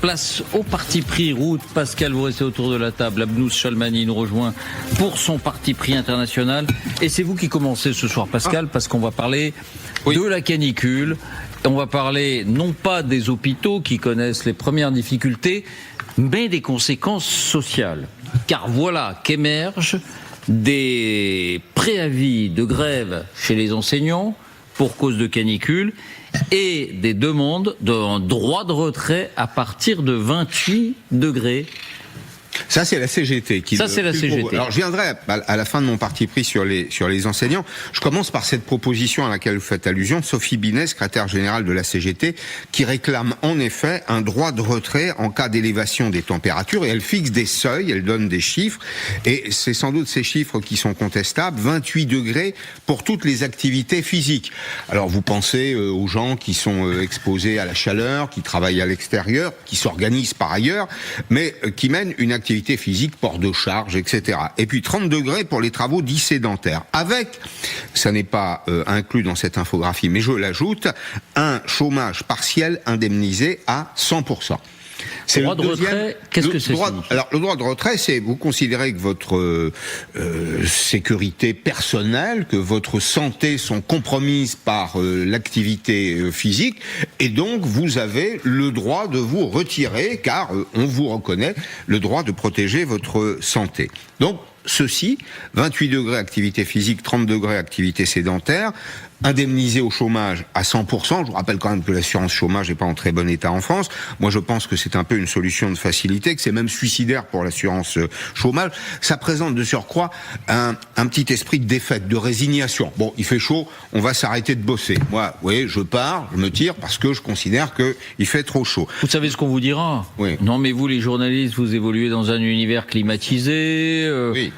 Place au parti pris route. Pascal, vous restez autour de la table. Abnous Chalmani nous rejoint pour son parti pris international. Et c'est vous qui commencez ce soir, Pascal, parce qu'on va parler de la canicule. On va parler non pas des hôpitaux qui connaissent les premières difficultés, mais des conséquences sociales. Car voilà qu'émergent des préavis de grève chez les enseignants pour cause de canicule et des demandes d'un droit de retrait à partir de 28 degrés. Ça, c'est la CGT qui. Ça, c'est la CGT. Alors, je viendrai à la fin de mon parti pris sur les enseignants. Je commence par cette proposition à laquelle vous faites allusion, Sophie Binet, secrétaire générale de la CGT, qui réclame en effet un droit de retrait en cas d'élévation des températures, et elle fixe des seuils, elle donne des chiffres, et c'est sans doute ces chiffres qui sont contestables. 28 degrés pour toutes les activités physiques. Alors, vous pensez aux gens qui sont exposés à la chaleur, qui travaillent à l'extérieur, qui s'organisent par ailleurs, mais qui mènent une activité physique, port de charge, etc. Et puis 30 degrés pour les travaux dits sédentaires. Avec, ça n'est pas inclus dans cette infographie, mais je l'ajoute, un chômage partiel indemnisé à 100%. C'est le droit de retrait, qu'est-ce que c'est? Alors, le droit de retrait, c'est vous considérez que votre sécurité personnelle, que votre santé sont compromises par l'activité physique, et donc vous avez le droit de vous retirer, car on vous reconnaît le droit de protéger votre santé. Donc, ceci, 28 degrés activité physique, 30 degrés activité sédentaire, indemnisé au chômage à 100%. Je vous rappelle quand même que l'assurance chômage n'est pas en très bon état en France. Moi, je pense que c'est un peu une solution de facilité, que c'est même suicidaire pour l'assurance chômage. Ça présente de surcroît un petit esprit de défaite, de résignation. Bon, il fait chaud, on va s'arrêter de bosser. Moi, vous voyez, je pars, je me tire parce que je considère que il fait trop chaud. Vous savez ce qu'on vous dira? Oui. Non, mais vous, les journalistes, vous évoluez dans un univers climatisé. Oui.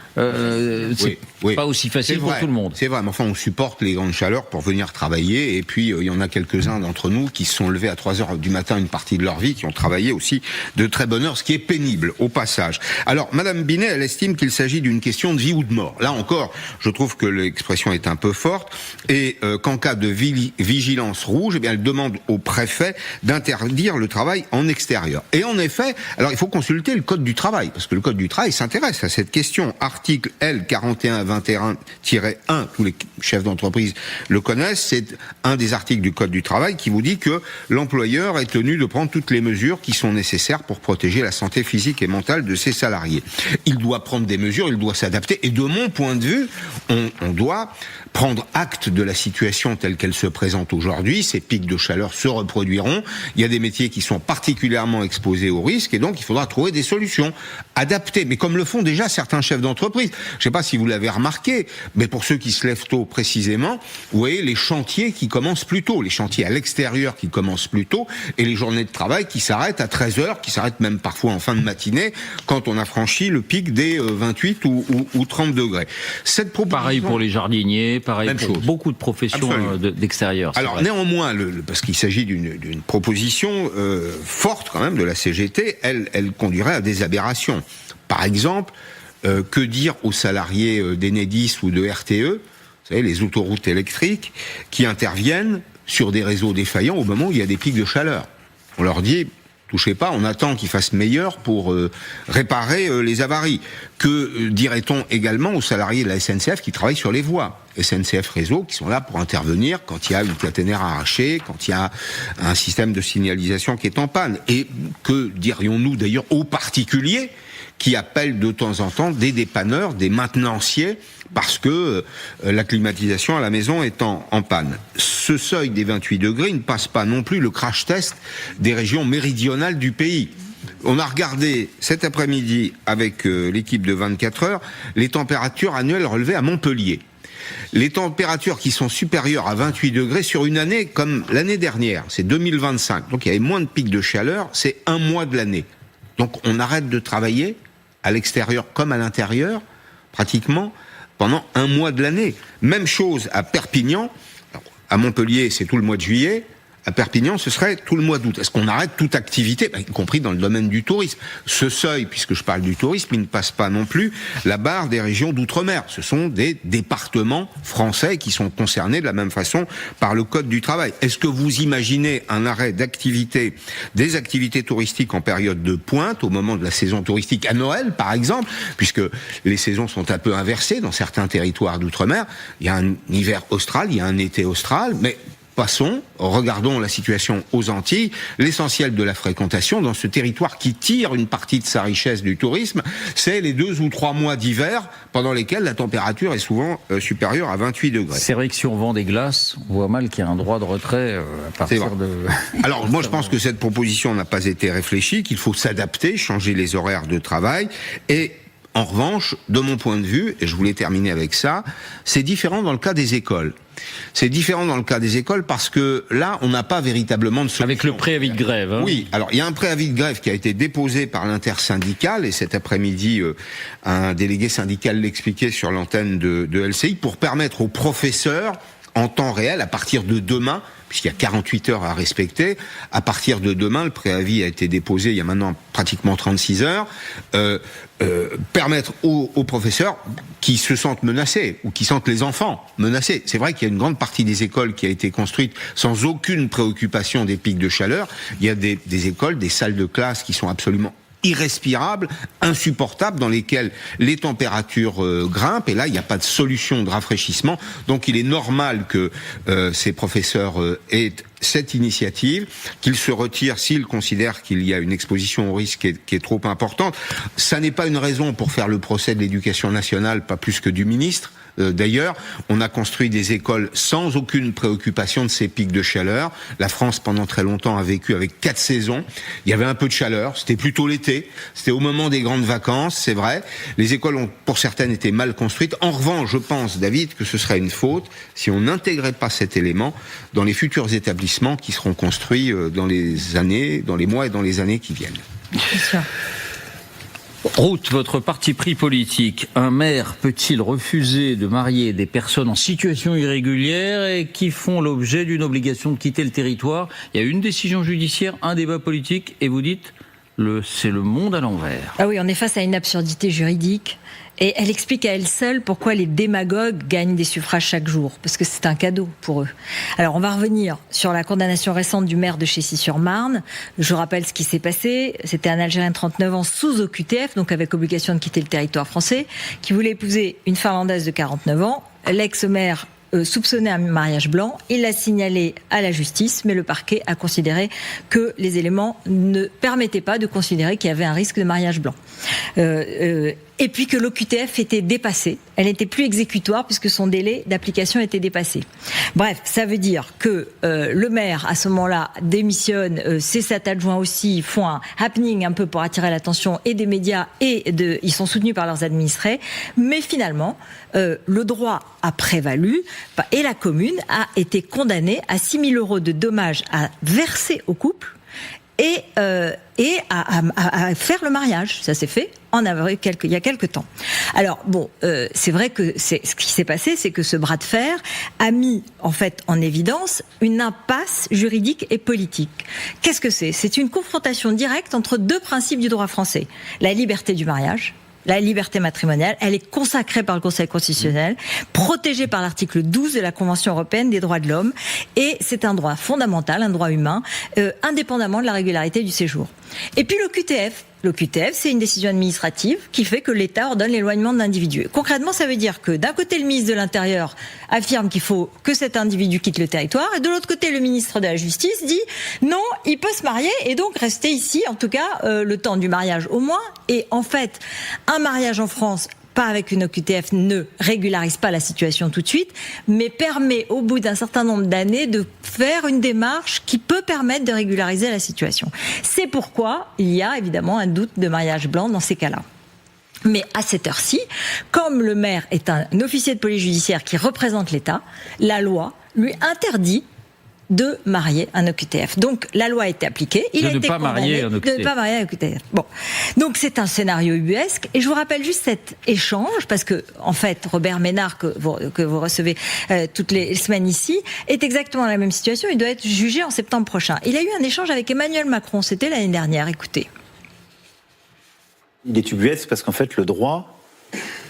C'est pas aussi facile pour tout le monde. C'est vrai, mais enfin, on supporte les grandes chaleurs pour venir travailler, et puis il y en a quelques-uns d'entre nous qui se sont levés à 3h du matin une partie de leur vie, qui ont travaillé aussi de très bonne heure, ce qui est pénible au passage. Alors, Madame Binet, elle estime qu'il s'agit d'une question de vie ou de mort. Là encore, je trouve que l'expression est un peu forte, et qu'en cas de vigilance rouge, eh bien, elle demande au préfet d'interdire le travail en extérieur. Et en effet, alors il faut consulter le Code du travail, parce que le Code du travail s'intéresse à cette question. Article L 4121-1, tous les chefs d'entreprise le connaissent, c'est un des articles du Code du travail qui vous dit que l'employeur est tenu de prendre toutes les mesures qui sont nécessaires pour protéger la santé physique et mentale de ses salariés. Il doit prendre des mesures, il doit s'adapter, et de mon point de vue, on doit prendre acte de la situation telle qu'elle se présente aujourd'hui. Ces pics de chaleur se reproduiront. Il y a des métiers qui sont particulièrement exposés au risque, et donc il faudra trouver des solutions adaptées, mais comme le font déjà certains chefs d'entreprise. Je ne sais pas si vous l'avez remarqué, mais pour ceux qui se lèvent tôt précisément, vous voyez les chantiers qui commencent plus tôt, les chantiers à l'extérieur qui commencent plus tôt, et les journées de travail qui s'arrêtent à 13h, qui s'arrêtent même parfois en fin de matinée, quand on a franchi le pic des 28 ou 30 degrés. Cette proposition... Pareil pour les jardiniers, pareil même pour chose. Beaucoup de professions d'extérieur. Alors vrai. Néanmoins, parce qu'il s'agit d'une proposition forte quand même de la CGT, elle conduirait à des aberrations. Par exemple, que dire aux salariés d'Enedis ou de RTE, vous savez, les autoroutes électriques, qui interviennent sur des réseaux défaillants au moment où il y a des pics de chaleur? On leur dit, touchez pas, on attend qu'il fasse meilleur pour réparer les avaries. Que dirait-on également aux salariés de la SNCF qui travaillent sur les voies? SNCF Réseau, qui sont là pour intervenir quand il y a une caténaire arrachée, quand il y a un système de signalisation qui est en panne. Et que dirions-nous d'ailleurs aux particuliers qui appellent de temps en temps des dépanneurs, des maintenanciers, parce que la climatisation à la maison est en panne. Ce seuil des 28 degrés ne passe pas non plus le crash test des régions méridionales du pays. On a regardé cet après-midi avec l'équipe de 24 heures les températures annuelles relevées à Montpellier. Les températures qui sont supérieures à 28 degrés sur une année comme l'année dernière, c'est 2025. Donc il y avait moins de pics de chaleur, c'est un mois de l'année. Donc on arrête de travailler à l'extérieur comme à l'intérieur, pratiquement, pendant un mois de l'année. Même chose à Perpignan. À Montpellier, c'est tout le mois de juillet. à Perpignan, ce serait tout le mois d'août. Est-ce qu'on arrête toute activité, y compris dans le domaine du tourisme? Ce seuil, puisque je parle du tourisme, il ne passe pas non plus la barre des régions d'outre-mer. Ce sont des départements français qui sont concernés de la même façon par le Code du travail. Est-ce que vous imaginez un arrêt d'activité, des activités touristiques en période de pointe, au moment de la saison touristique, à Noël par exemple, puisque les saisons sont un peu inversées dans certains territoires d'outre-mer? Il y a un hiver austral, il y a un été austral, mais passons, regardons la situation aux Antilles. L'essentiel de la fréquentation dans ce territoire qui tire une partie de sa richesse du tourisme, c'est les 2 ou 3 mois d'hiver pendant lesquels la température est souvent supérieure à 28 degrés. C'est vrai que si on vend des glaces, on voit mal qu'il y a un droit de retrait à partir de... Alors moi je pense que cette proposition n'a pas été réfléchie, qu'il faut s'adapter, changer les horaires de travail et... En revanche, de mon point de vue, et je voulais terminer avec ça, c'est différent dans le cas des écoles. C'est différent dans le cas des écoles parce que là, on n'a pas véritablement de solution. Avec le préavis de grève. Hein. Oui, alors il y a un préavis de grève qui a été déposé par l'intersyndicale et cet après-midi, un délégué syndical l'expliquait sur l'antenne de LCI pour permettre aux professeurs en temps réel, à partir de demain, puisqu'il y a 48 heures à respecter, à partir de demain, le préavis a été déposé il y a maintenant pratiquement 36 heures, permettre aux professeurs qui se sentent menacés, ou qui sentent les enfants menacés. C'est vrai qu'il y a une grande partie des écoles qui a été construite sans aucune préoccupation des pics de chaleur. Il y a des écoles, des salles de classe qui sont absolument irrespirables, insupportables, dans lesquelles les températures grimpent, et là il n'y a pas de solution de rafraîchissement, donc il est normal que ces professeurs aient cette initiative, qu'ils se retirent s'ils considèrent qu'il y a une exposition au risque qui est trop importante. Ça n'est pas une raison pour faire le procès de l'éducation nationale, pas plus que du ministre. D'ailleurs, on a construit des écoles sans aucune préoccupation de ces pics de chaleur. La France, pendant très longtemps, a vécu avec 4 saisons. Il y avait un peu de chaleur, c'était plutôt l'été, c'était au moment des grandes vacances, c'est vrai. Les écoles ont, pour certaines, été mal construites. En revanche, je pense, David, que ce serait une faute si on n'intégrait pas cet élément dans les futurs établissements qui seront construits dans les mois et dans les années qui viennent. C'est sûr. Ruth, votre parti pris politique, un maire peut-il refuser de marier des personnes en situation irrégulière et qui font l'objet d'une obligation de quitter le territoire? Il y a une décision judiciaire, un débat politique, et vous dites c'est le monde à l'envers. Ah oui, on est face à une absurdité juridique. Et elle explique à elle seule pourquoi les démagogues gagnent des suffrages chaque jour. Parce que c'est un cadeau pour eux. Alors, on va revenir sur la condamnation récente du maire de Chécy-sur-Marne. Je rappelle ce qui s'est passé. C'était un Algérien de 39 ans sous OQTF, donc avec obligation de quitter le territoire français, qui voulait épouser une Finlandaise de 49 ans. L'ex-maire soupçonnait un mariage blanc. Il l'a signalé à la justice, mais le parquet a considéré que les éléments ne permettaient pas de considérer qu'il y avait un risque de mariage blanc. Et puis que l'OQTF était dépassée. Elle n'était plus exécutoire puisque son délai d'application était dépassé. Bref, ça veut dire que le maire, à ce moment-là, démissionne, ses 7 adjoints aussi font un happening un peu pour attirer l'attention et des médias ils sont soutenus par leurs administrés. Mais finalement, le droit a prévalu et la commune a été condamnée à 6 000 € de dommages à verser au couple et à faire le mariage. Ça s'est fait il y a quelques temps. Alors bon, c'est vrai que ce qui s'est passé, c'est que ce bras de fer a mis en fait en évidence une impasse juridique et politique. Qu'est-ce que c'est ? C'est une confrontation directe entre 2 principes du droit français. La liberté du mariage, la liberté matrimoniale, elle est consacrée par le Conseil constitutionnel, protégée par l'article 12 de la Convention européenne des droits de l'homme, et c'est un droit fondamental, un droit humain, indépendamment de la régularité du séjour. Et puis l'OQTF, c'est une décision administrative qui fait que l'État ordonne l'éloignement de l'individu. Concrètement, ça veut dire que d'un côté, le ministre de l'Intérieur affirme qu'il faut que cet individu quitte le territoire, et de l'autre côté, le ministre de la Justice dit non, il peut se marier et donc rester ici, en tout cas le temps du mariage au moins. Et en fait, un mariage en France, pas avec une OQTF, ne régularise pas la situation tout de suite, mais permet au bout d'un certain nombre d'années de faire une démarche qui peut permettre de régulariser la situation. C'est pourquoi il y a évidemment un doute de mariage blanc dans ces cas-là. Mais à cette heure-ci, comme le maire est un officier de police judiciaire qui représente l'État, la loi lui interdit de marier un OQTF. Donc la loi a été appliquée, il a été condamné de ne pas marier un OQTF. Bon, donc c'est un scénario ubuesque, et je vous rappelle juste cet échange, parce que en fait Robert Ménard, que vous recevez toutes les semaines ici, est exactement dans la même situation. Il doit être jugé en septembre prochain. Il a eu un échange avec Emmanuel Macron, c'était l'année dernière. Écoutez. Il est ubuesque parce qu'en fait le droit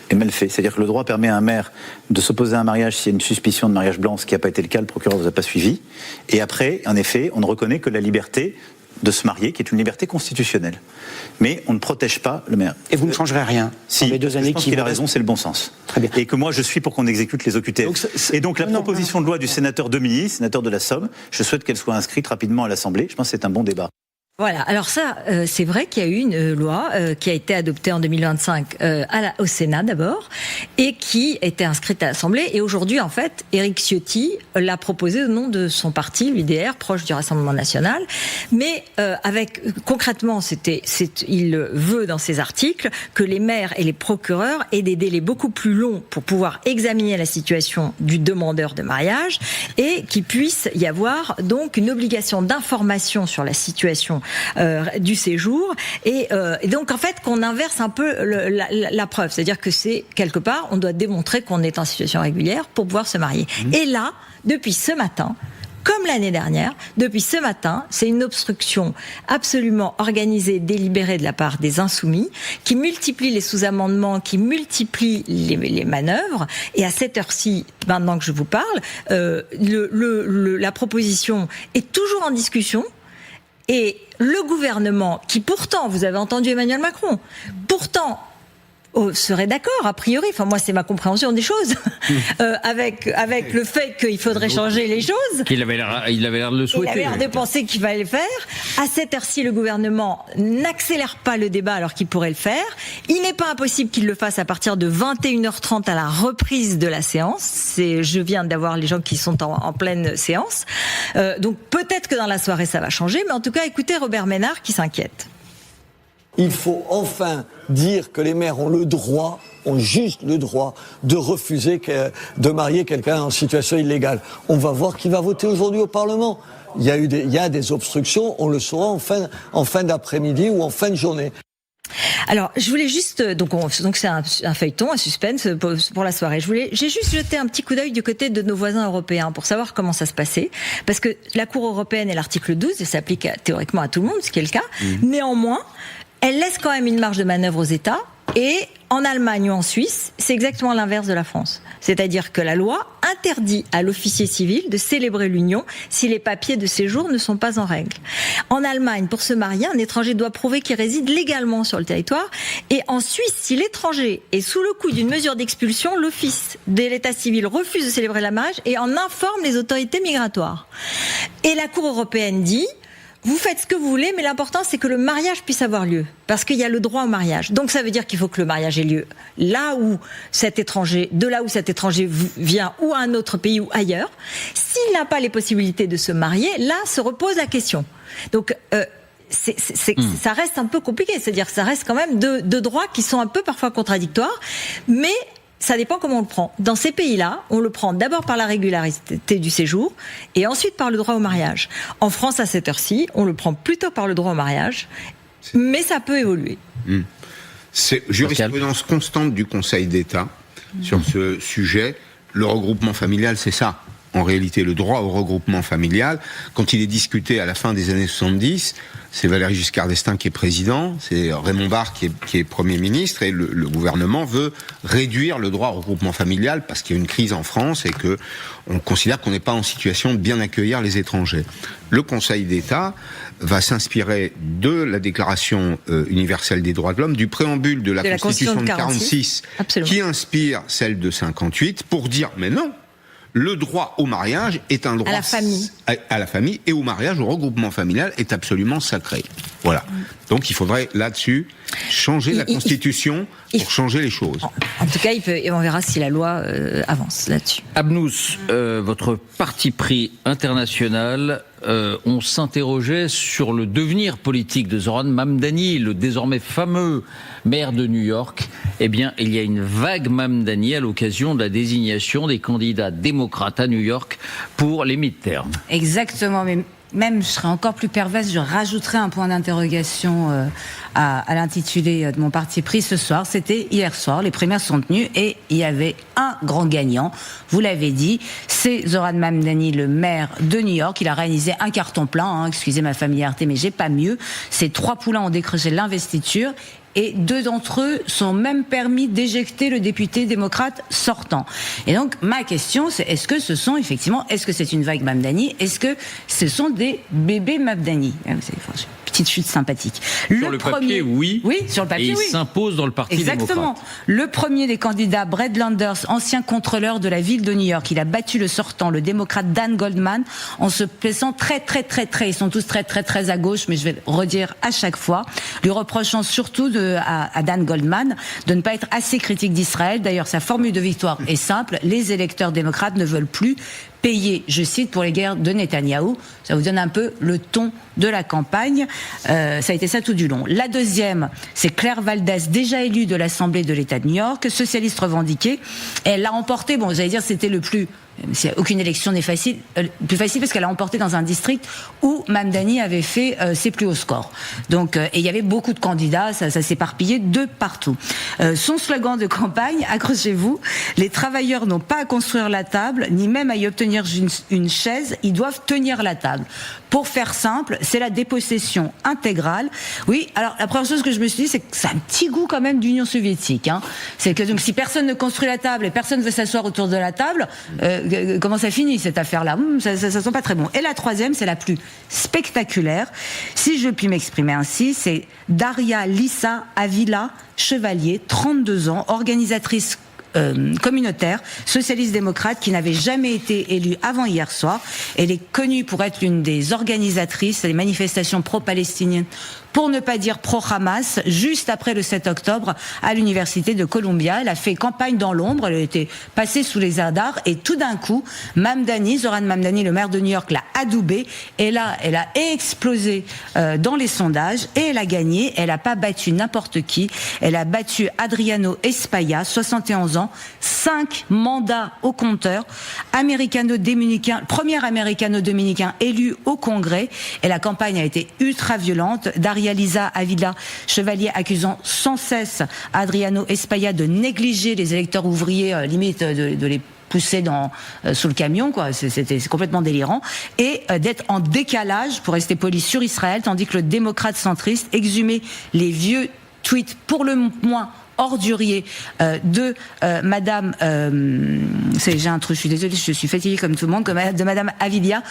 est mal fait. C'est-à-dire que le droit permet à un maire de s'opposer à un mariage s'il y a une suspicion de mariage blanc, ce qui n'a pas été le cas, le procureur ne vous a pas suivi. Et après, en effet, on ne reconnaît que la liberté de se marier, qui est une liberté constitutionnelle. Mais on ne protège pas le maire. Et vous ne changerez rien si, les 2 années je pense qu'il a raison, c'est le bon sens. Très bien. Et que moi, je suis pour qu'on exécute les OQTF. Et donc la proposition de loi du sénateur Demilly, sénateur de la Somme, je souhaite qu'elle soit inscrite rapidement à l'Assemblée. Je pense que c'est un bon débat. Voilà, alors ça, c'est vrai qu'il y a eu une loi qui a été adoptée en 2025 au Sénat d'abord, et qui a été inscrite à l'Assemblée. Et aujourd'hui, en fait, Éric Ciotti l'a proposé au nom de son parti, l'UDR, proche du Rassemblement national. Mais concrètement, il veut dans ses articles que les maires et les procureurs aient des délais beaucoup plus longs pour pouvoir examiner la situation du demandeur de mariage, et qu'il puisse y avoir donc une obligation d'information sur la situation du séjour, et donc en fait qu'on inverse un peu la preuve, c'est-à-dire que c'est quelque part on doit démontrer qu'on est en situation régulière pour pouvoir se marier. Et là, depuis ce matin, comme l'année dernière, depuis ce matin, c'est une obstruction absolument organisée, délibérée de la part des Insoumis, qui multiplie les sous-amendements, qui multiplie les manœuvres. Et à cette heure-ci, maintenant que je vous parle, la proposition est toujours en discussion. Et le gouvernement, qui pourtant, vous avez entendu Emmanuel Macron, pourtant serait d'accord, a priori, enfin moi c'est ma compréhension des choses, avec le fait qu'il faudrait changer les choses. Il avait l'air de le souhaiter. Il avait l'air de penser qu'il fallait le faire. À cette heure-ci, le gouvernement n'accélère pas le débat alors qu'il pourrait le faire. Il n'est pas impossible qu'il le fasse à partir de 21h30 à la reprise de la séance. Je viens d'avoir les gens qui sont en pleine séance. Donc peut-être que dans la soirée ça va changer, mais en tout cas écoutez Robert Ménard qui s'inquiète. Il faut enfin dire que les maires ont juste le droit de refuser de marier quelqu'un en situation illégale. On va voir qui va voter aujourd'hui au Parlement. Il y a des obstructions, on le saura en fin d'après-midi ou en fin de journée. Alors, je voulais juste, donc c'est un feuilleton, un suspense pour la soirée. J'ai juste jeté un petit coup d'œil du côté de nos voisins européens pour savoir comment ça se passait, parce que la Cour européenne et l'article 12, ça s'applique théoriquement à tout le monde, ce qui est le cas. Néanmoins, elle laisse quand même une marge de manœuvre aux États, et en Allemagne ou en Suisse, c'est exactement l'inverse de la France. C'est-à-dire que la loi interdit à l'officier civil de célébrer l'union si les papiers de séjour ne sont pas en règle. En Allemagne, pour se marier, un étranger doit prouver qu'il réside légalement sur le territoire. Et en Suisse, si l'étranger est sous le coup d'une mesure d'expulsion, l'office de l'état civil refuse de célébrer le mariage et en informe les autorités migratoires. Et la Cour européenne dit: vous faites ce que vous voulez, mais l'important c'est que le mariage puisse avoir lieu, parce qu'il y a le droit au mariage. Donc ça veut dire qu'il faut que le mariage ait lieu de là où cet étranger vient, ou à un autre pays ou ailleurs. S'il n'a pas les possibilités de se marier, là se repose la question. Donc ça reste un peu compliqué, c'est-à-dire que ça reste quand même deux droits qui sont un peu parfois contradictoires, mais ça dépend comment on le prend. Dans ces pays-là, on le prend d'abord par la régularité du séjour et ensuite par le droit au mariage. En France, à cette heure-ci, on le prend plutôt par le droit au mariage, mais ça peut évoluer. C'est jurisprudence constante du Conseil d'État sur ce sujet. Le regroupement familial, c'est ça. En réalité, le droit au regroupement familial, quand il est discuté à la fin des années 70, c'est Valéry Giscard d'Estaing qui est président, c'est Raymond Barre qui est Premier ministre, et le gouvernement veut réduire le droit au regroupement familial parce qu'il y a une crise en France et que on considère qu'on n'est pas en situation de bien accueillir les étrangers. Le Conseil d'État va s'inspirer de la Déclaration universelle des droits de l'homme, du préambule de la Constitution de 46, qui inspire celle de 58, pour dire mais non, le droit au mariage est un droit à la famille et au mariage, au regroupement familial est absolument sacré. Voilà. Donc il faudrait là-dessus changer la Constitution pour changer les choses. En tout cas, on verra si la loi avance là-dessus. Abnous, votre parti pris international on s'interrogeait sur le devenir politique de Zoran Mamdani, le désormais fameux maire de New York. Eh bien, il y a une vague Mamdani à l'occasion de la désignation des candidats démocrates à New York pour les midterms. Exactement, mais même je serais encore plus perverse, je rajouterais un point d'interrogation à l'intitulé de mon parti pris ce soir. C'était hier soir, les primaires sont tenues et il y avait un grand gagnant, vous l'avez dit, c'est Zoran Mamdani, le maire de New York. Il a réalisé un carton plein, excusez ma familiarité, mais j'ai pas mieux. Ces 3 poulains ont décroché l'investiture. Et 2 d'entre eux sont même permis d'éjecter le député démocrate sortant. Et donc, ma question, c'est est-ce que c'est une vague Mamdani? Est-ce que ce sont des bébés Mamdani? Petite chute sympathique. Sur le papier, oui. Oui, sur le papier, oui. Et il s'impose dans le parti démocrate. Exactement. Le premier des candidats, Brett Landers, ancien contrôleur de la ville de New York, il a battu le sortant, le démocrate Dan Goldman, en se plaçant très, ils sont tous très, très à gauche, mais je vais le redire à chaque fois, lui reprochant surtout à Dan Goldman de ne pas être assez critique d'Israël. D'ailleurs, sa formule de victoire est simple, les électeurs démocrates ne veulent plus payer, je cite, pour les guerres de Netanyahou. Ça vous donne un peu le ton de la campagne. Ça a été ça tout du long. La deuxième, c'est Claire Valdez, déjà élue de l'Assemblée de l'État de New York, socialiste revendiquée. Elle l'a emporté, j'allais dire c'était le plus... Aucune élection n'est plus facile parce qu'elle a emporté dans un district où Mamdani avait fait ses plus hauts scores. Donc, et il y avait beaucoup de candidats, ça s'éparpillait de partout. Son slogan de campagne, accrochez-vous, les travailleurs n'ont pas à construire la table, ni même à y obtenir une chaise, ils doivent tenir la table. Pour faire simple, c'est la dépossession intégrale. Oui, alors la première chose que je me suis dit, c'est que ça a un petit goût quand même d'Union soviétique. C'est que donc si personne ne construit la table et personne ne veut s'asseoir autour de la table, comment ça finit cette affaire-là? Ça sent pas très bon. Et la troisième, c'est la plus spectaculaire, si je puis m'exprimer ainsi, c'est Daria Lisa Avila Chevalier, 32 ans, organisatrice communautaire, socialiste-démocrate, qui n'avait jamais été élue avant hier soir. Elle est connue pour être l'une des organisatrices des manifestations pro-palestiniennes, pour ne pas dire pro-Hamas, juste après le 7 octobre à l'université de Columbia. Elle a fait campagne dans l'ombre, elle était passée sous les radars et tout d'un coup, Zoran Mamdani, le maire de New York, l'a adoubée et là, elle a explosé dans les sondages et elle a gagné. Elle n'a pas battu n'importe qui, elle a battu Adriano Espaillat, 71 ans, 5 mandats au compteur, premier américano-dominicain élu au Congrès, et la campagne a été ultra violente. Daria Lisa Avila Chevalier accusant sans cesse Adriano Espaillat de négliger les électeurs ouvriers, limite de les pousser sous le camion, quoi. C'est complètement délirant, et d'être en décalage, pour rester poli, sur Israël, tandis que le démocrate centriste exhumait les vieux tweets pour le moins ordurier de Madame, j'ai un truc, je suis désolée, je suis fatiguée comme tout le monde, de Madame Avilia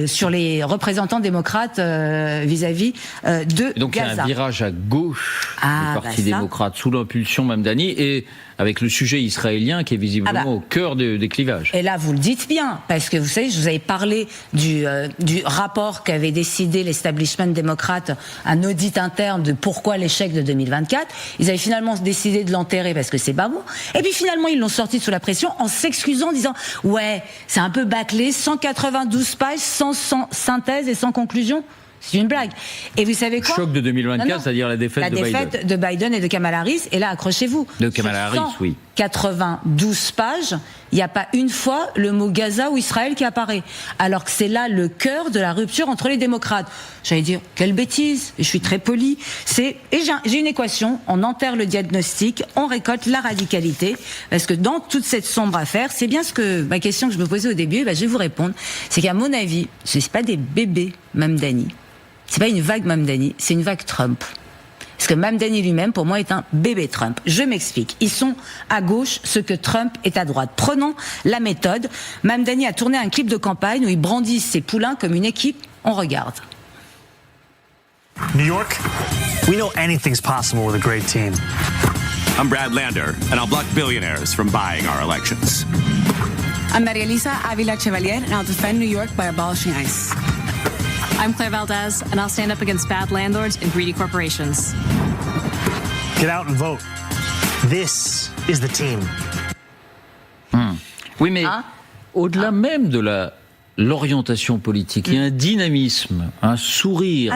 sur les représentants démocrates vis-à-vis de donc Gaza. Il y a un virage à gauche du Parti démocrate sous l'impulsion Mamdani et avec le sujet israélien qui est visiblement au cœur des clivages. Et là, vous le dites bien, parce que vous savez, je vous avais parlé du rapport qu'avait décidé l'establishment démocrate, un audit interne de pourquoi l'échec de 2024. Ils avaient finalement décidé de l'enterrer parce que c'est pas bon. Et puis finalement, ils l'ont sorti sous la pression en s'excusant, en disant « Ouais, c'est un peu bâclé, 192 pages, sans synthèse et sans conclusion ». C'est une blague. Et vous savez quoi? Choc de 2024, c'est-à-dire la défaite de Biden. La défaite de Biden et de Kamala Harris. Et là, accrochez-vous. De Kamala Harris, oui. 92 pages, il n'y a pas une fois le mot Gaza ou Israël qui apparaît. Alors que c'est là le cœur de la rupture entre les démocrates. J'allais dire, quelle bêtise. Je suis très poli. Et j'ai une équation. On enterre le diagnostic, on récolte la radicalité. Parce que dans toute cette sombre affaire, c'est bien ma question que je me posais au début, je vais vous répondre. C'est qu'à mon avis, ce n'est pas des bébés Mamdani. C'est pas une vague Mamdani, c'est une vague Trump. Parce que Mamdani lui-même, pour moi, est un bébé Trump. Je m'explique. Ils sont à gauche ce que Trump est à droite. Prenons la méthode. Mamdani a tourné un clip de campagne où il brandit ses poulains comme une équipe. On regarde. New York, we know anything's possible with a great team. I'm Brad Lander, and I'll block billionaires from buying our elections. I'm Daria Lisa Avila Chevalier, and I'll defend New York by abolishing ICE. I'm Claire Valdez, and I'll stand up against bad landlords and greedy corporations. Get out and vote. This is the team. Oui, mais au-delà même de l'orientation politique. Il y a un dynamisme, un sourire,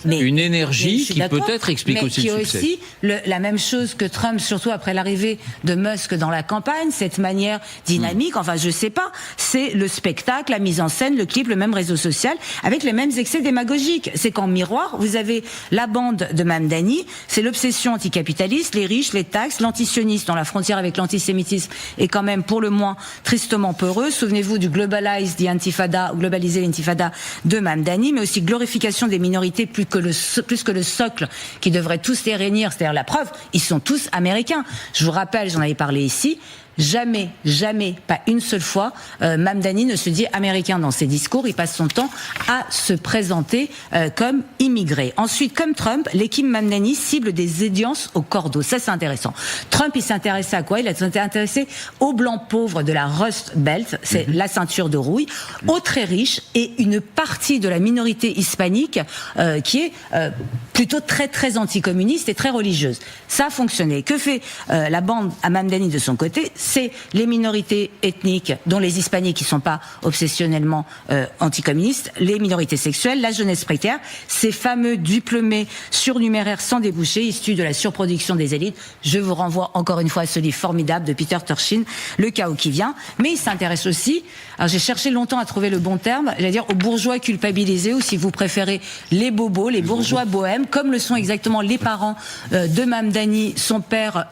une énergie qui peut-être explique aussi le succès. Aussi la même chose que Trump, surtout après l'arrivée de Musk dans la campagne, cette manière dynamique, enfin je sais pas, c'est le spectacle, la mise en scène, le clip, le même réseau social, avec les mêmes excès démagogiques. C'est qu'en miroir, vous avez la bande de Mamdani, c'est l'obsession anticapitaliste, les riches, les taxes, l'antisionisme, dont la frontière avec l'antisémitisme est quand même pour le moins tristement peureuse. Souvenez-vous du Globalize the Antifa, globaliser l'intifada de Mamdani, mais aussi glorification des minorités plus que le socle qui devrait tous les réunir, c'est-à-dire la preuve, ils sont tous américains. Je vous rappelle, j'en avais parlé ici, jamais, pas une seule fois, Mamdani ne se dit américain dans ses discours. Il passe son temps à se présenter comme immigré. Ensuite, comme Trump, l'équipe Mamdani cible des audiences au cordeau. Ça, c'est intéressant. Trump, il s'intéressait à quoi? Il s'est intéressé aux blancs pauvres de la Rust Belt, c'est la ceinture de rouille, aux très riches et une partie de la minorité hispanique qui est plutôt très anticommuniste et très religieuse. Ça a fonctionné. Que fait la bande à Mamdani de son côté? C'est les minorités ethniques, dont les hispaniques qui ne sont pas obsessionnellement anticommunistes, les minorités sexuelles, la jeunesse précaire, ces fameux diplômés surnuméraires sans débouchés, issus de la surproduction des élites. Je vous renvoie encore une fois à ce livre formidable de Peter Turchin, Le chaos qui vient. Mais il s'intéresse aussi, alors j'ai cherché longtemps à trouver le bon terme, j'allais dire aux bourgeois culpabilisés, ou si vous préférez, les bobos, les bourgeois bohèmes, comme le sont exactement les parents de Mamdani. Son père,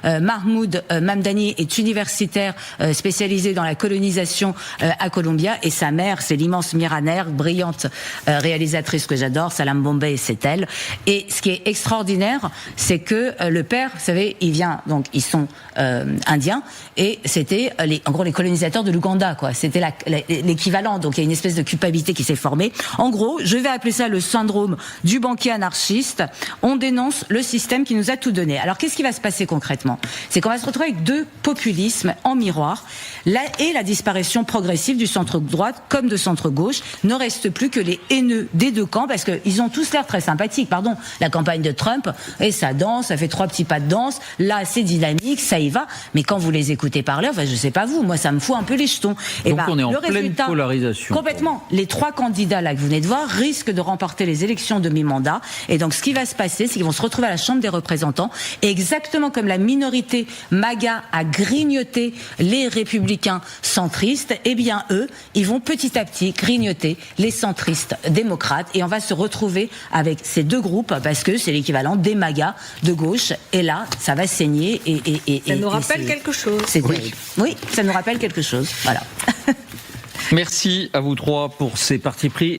Mahmoud Mamdani, est universitaire spécialisé dans la colonisation à Columbia, et sa mère, c'est l'immense Mira Nair, brillante réalisatrice que j'adore, Salam Bombay, c'est elle. Et ce qui est extraordinaire, c'est que le père, vous savez, ils sont indiens, et c'était en gros les colonisateurs de l'Ouganda, quoi. C'était l'équivalent. Donc il y a une espèce de culpabilité qui s'est formée. En gros, je vais appeler ça le syndrome du banquier anarchiste. On dénonce le système qui nous a tout donné. Alors qu'est-ce qui va se passer concrètement? C'est qu'on va se retrouver avec deux populismes en miroir, et la disparition progressive du centre-droite comme de centre-gauche. Ne reste plus que les haineux des deux camps, parce qu'ils ont tous l'air très sympathiques. Pardon, la campagne de Trump, et ça danse, ça fait 3 petits pas de danse, là c'est dynamique, ça y va, mais quand vous les écoutez parler, enfin je sais pas vous, moi ça me fout un peu les jetons. Donc on est en pleine polarisation. Complètement. Les 3 candidats là que vous venez de voir risquent de remporter les élections de mi-mandat, et donc ce qui va se passer, c'est qu'ils vont se retrouver à la Chambre des représentants, et exactement comme la minorité MAGA a grignoté les républicains centristes, eh bien eux, ils vont petit à petit grignoter les centristes démocrates, et on va se retrouver avec ces deux groupes, parce que c'est l'équivalent des MAGA de gauche, et là, ça va saigner, ça nous rappelle quelque chose. C'est terrible. Oui, ça nous rappelle quelque chose. Voilà. Merci à vous 3 pour ces partis pris.